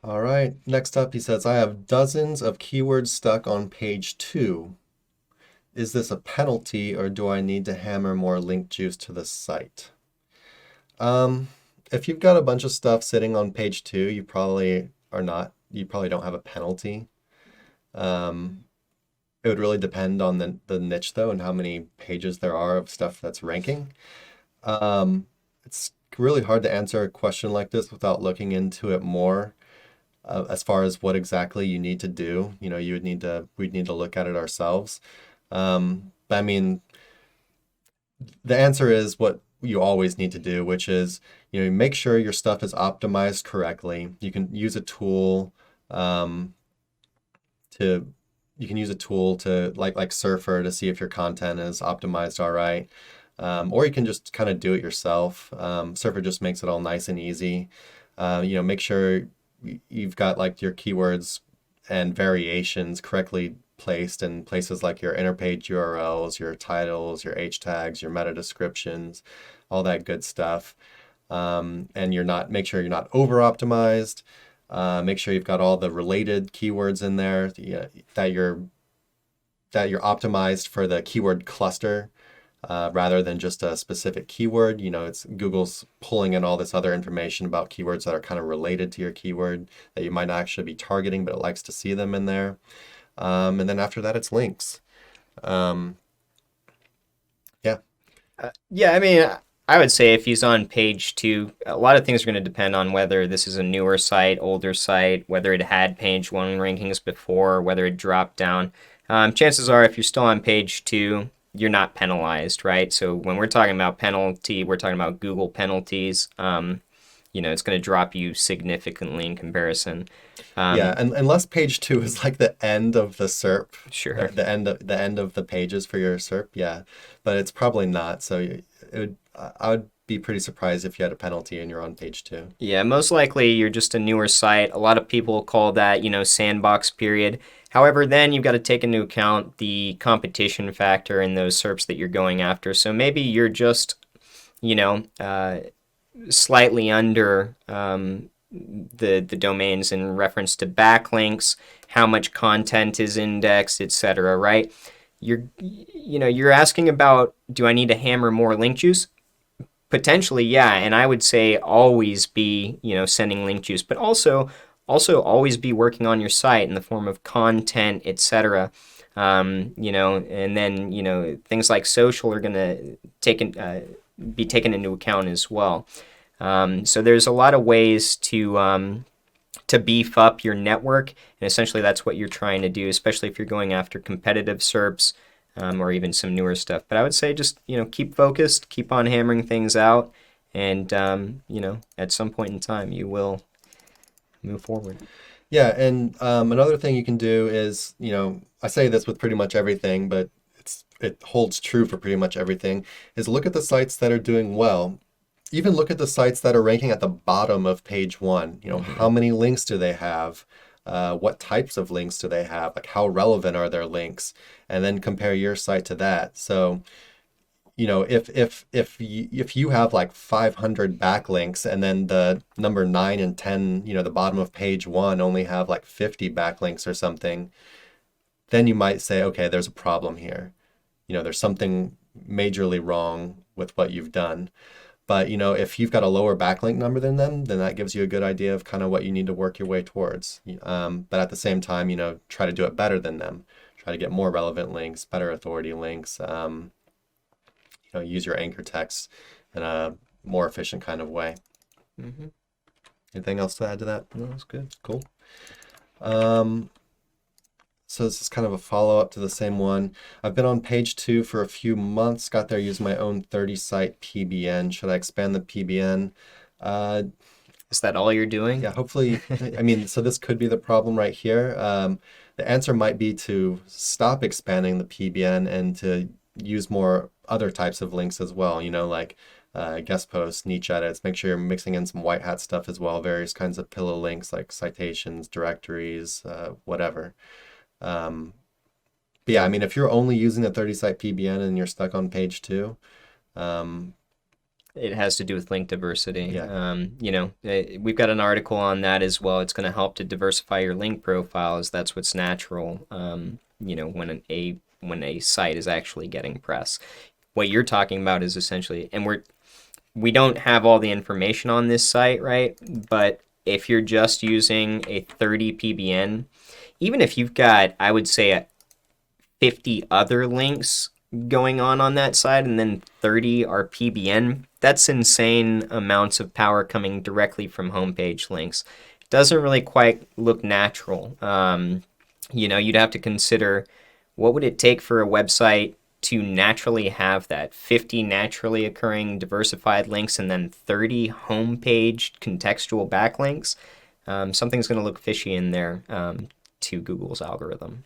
All right. Next up, he says, I have dozens of keywords stuck on page 2. Is this a penalty or do I need to hammer more link juice to the site? Um, if you've got a bunch of stuff sitting on page 2, you probably are not, you probably don't have a penalty. Um, it would really depend on the niche though and how many pages there are of stuff that's ranking. It's really hard to answer a question like this without looking into it more. As far as what exactly you need to do, we'd need to look at it ourselves. But I mean, the answer is what you always need to do, which is, make sure your stuff is optimized correctly. Um, to, you can use a tool to like Surfer to see if your content is optimized all right. Or you can just kind of do it yourself. Surfer just makes it all nice and easy. Make sure you've got like your keywords and variations correctly placed in places like your inner page URLs, your titles, your H tags, your meta descriptions, all that good stuff. And make sure you're not over optimized. Make sure you've got all the related keywords in there, that you're optimized for the keyword cluster rather than just a specific keyword. It's Google's pulling in all this other information about keywords that are kind of related to your keyword that you might not actually be targeting, but it likes to see them in there. And then after that, it's links. Um, yeah. Yeah, I mean, I would say if he's on page 2, a lot of things are going to depend on whether this is a newer site, older site, whether it had page 1 rankings before, whether it dropped down. Chances are, if you're still on page 2, you're not penalized, right? So when we're talking about penalty, we're talking about Google penalties. It's going to drop you significantly in comparison. Yeah, Um, and unless page 2 is like the end of the SERP, sure. the end of the pages for your SERP, yeah, but it's probably not. So I would be pretty surprised if you had a penalty and you're on page 2. Yeah, most likely you're just a newer site. A lot of people call that, sandbox period. However, then you've got to take into account the competition factor in those SERPs that you're going after. So maybe you're just, you know, uh, slightly under the domains in reference to backlinks, how much content is indexed, etc. Right? You're asking about, do I need to hammer more link juice? Potentially, yeah, and I would say always be, sending link juice, but also always be working on your site in the form of content, etc. And then things like social are going to be taken into account as well. So there's a lot of ways to beef up your network, and essentially that's what you're trying to do, especially if you're going after competitive SERPs, or even some newer stuff. But I would say just keep focused, keep on hammering things out, and at some point in time you will move forward. Yeah, and another thing you can do is, I say this with pretty much everything, but it holds true for pretty much everything, is look at the sites that are doing well. Even look at the sites that are ranking at the bottom of page 1. How Hmm. many links do they have? What types of links do they have? Like how relevant are their links? And then compare your site to that. So, if you have like 500 backlinks and then the number 9 and 10, the bottom of page 1 only have like 50 backlinks or something, then you might say, okay, there's a problem here. There's something majorly wrong with what you've done. But if you've got a lower backlink number than them, then that gives you a good idea of kind of what you need to work your way towards. But at the same time, try to do it better than them. Try to get more relevant links, better authority links. Use your anchor text in a more efficient kind of way. Hmm. Anything else to add to that? No, that's good. Cool. Um, so this is kind of a follow-up to the same one. I've been on page 2 for a few months, got there using my own 30-site PBN. Should I expand the PBN? Uh, Is that all you're doing? yeah, hopefully, I mean, so this could be the problem right here. The answer might be to stop expanding the PBN and to use more other types of links as well, like guest posts, niche edits. Make sure you're mixing in some white hat stuff as well, various kinds of pillow links like citations, directories, whatever. Um, but yeah, I mean, if you're only using the 30 site PBN and you're stuck on page 2, um, It has to do with link diversity. Yeah. We've got an article on that as well. It's going to help to diversify your link profiles. That's what's natural. When a site is actually getting press. What you're talking about is essentially, and we don't have all the information on this site, right? But if you're just using a 30 PBN, even if you've got, I would say, 50 other links going on that side, and then 30 are PBN, that's insane amounts of power coming directly from homepage links. It doesn't really quite look natural. You'd have to consider what would it take for a website to naturally have that 50 naturally occurring diversified links and then 30 homepage contextual backlinks. Something's going to look fishy in there to Google's algorithm.